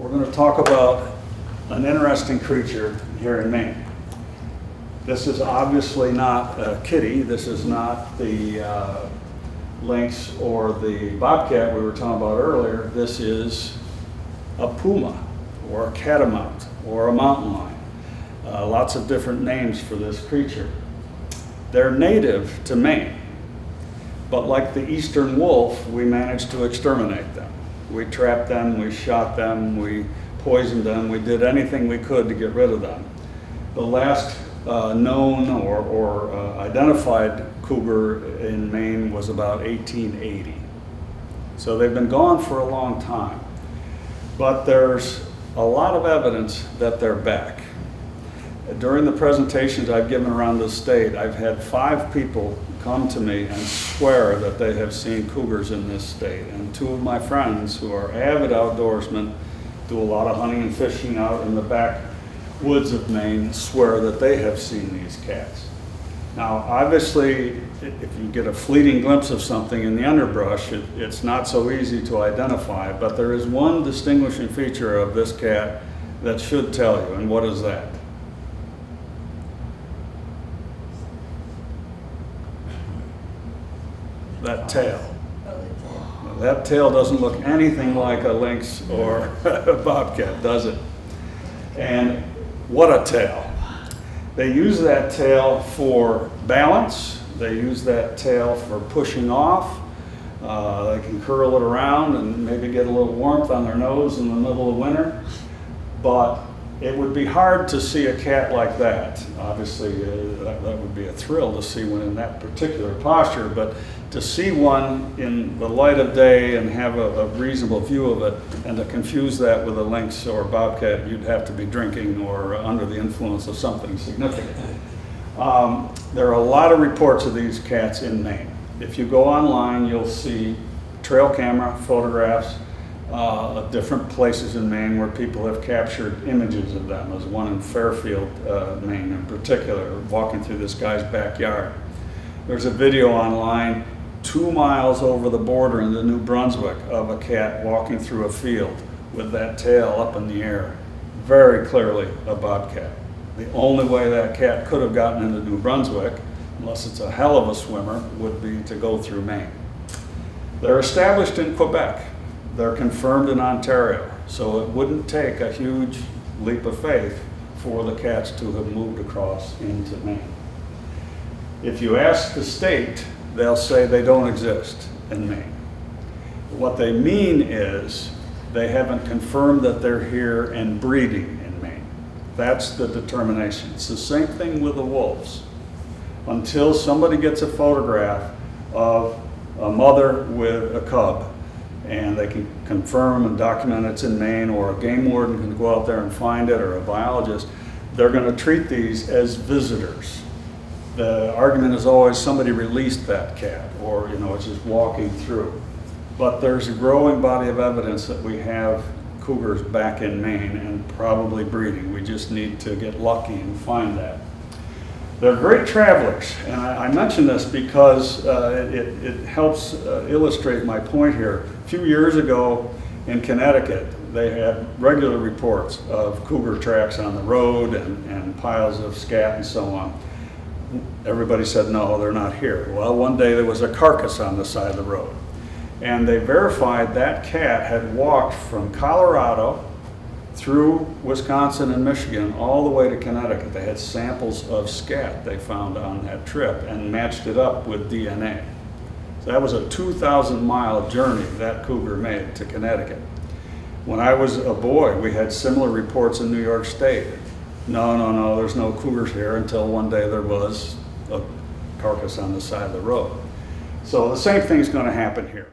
We're going to talk about an interesting creature here in Maine. This is obviously not a kitty. This is not the lynx or the bobcat we were talking about earlier. This is a puma or a catamount or a mountain lion. Lots of different names for this creature. They're native to Maine, but like the eastern wolf, we managed to exterminate them. We trapped them, we shot them, we poisoned them, we did anything we could to get rid of them. The last known or identified cougar in Maine was about 1880. So they've been gone for a long time. But there's a lot of evidence that they're back. During the presentations I've given around the state, I've had 5 people come to me and swear that they have seen cougars in this state. And 2 of my friends who are avid outdoorsmen, do a lot of hunting and fishing out in the backwoods of Maine, swear that they have seen these cats. Now, obviously, if you get a fleeting glimpse of something in the underbrush, it's not so easy to identify, but there is one distinguishing feature of this cat that should tell you, and what is that? That tail. That tail doesn't look anything like a lynx or a bobcat, does it? And what a tail. They use that tail for balance. They use that tail for pushing off. They can curl it around and maybe get a little warmth on their nose in the middle of winter. But it would be hard to see a cat like that. Obviously, that would be a thrill to see one in that particular posture, but to see one in the light of day and have a reasonable view of it, and to confuse that with a lynx or bobcat, you'd have to be drinking or under the influence of something significant. There are a lot of reports of these cats in Maine. If you go online, you'll see trail camera photographs of different places in Maine where people have captured images of them. There's one in Fairfield, Maine in particular, walking through this guy's backyard. There's a video online 2 miles over the border into New Brunswick of a cat walking through a field with that tail up in the air. Very clearly a bobcat. The only way that cat could have gotten into New Brunswick, unless it's a hell of a swimmer, would be to go through Maine. They're established in Quebec. They're confirmed in Ontario, so it wouldn't take a huge leap of faith for the cats to have moved across into Maine. If you ask the state, they'll say they don't exist in Maine. What they mean is they haven't confirmed that they're here and breeding in Maine. That's the determination. It's the same thing with the wolves. Until somebody gets a photograph of a mother with a cub, and they can confirm and document it's in Maine, or a game warden can go out there and find it, or a biologist, they're going to treat these as visitors. The argument is always somebody released that cat, or it's just walking through. But there's a growing body of evidence that we have cougars back in Maine and probably breeding. We just need to get lucky and find that. They're great travelers, and I mention this because it helps illustrate my point here. A few years ago in Connecticut, they had regular reports of cougar tracks on the road and piles of scat and so on. Everybody said, no, they're not here. Well, one day there was a carcass on the side of the road, and they verified that cat had walked from Colorado through Wisconsin and Michigan all the way to Connecticut. They had samples of scat they found on that trip and matched it up with DNA. So that was a 2,000-mile journey that cougar made to Connecticut. When I was a boy, we had similar reports in New York State. No, there's no cougars here, until one day there was a carcass on the side of the road. So the same thing's going to happen here.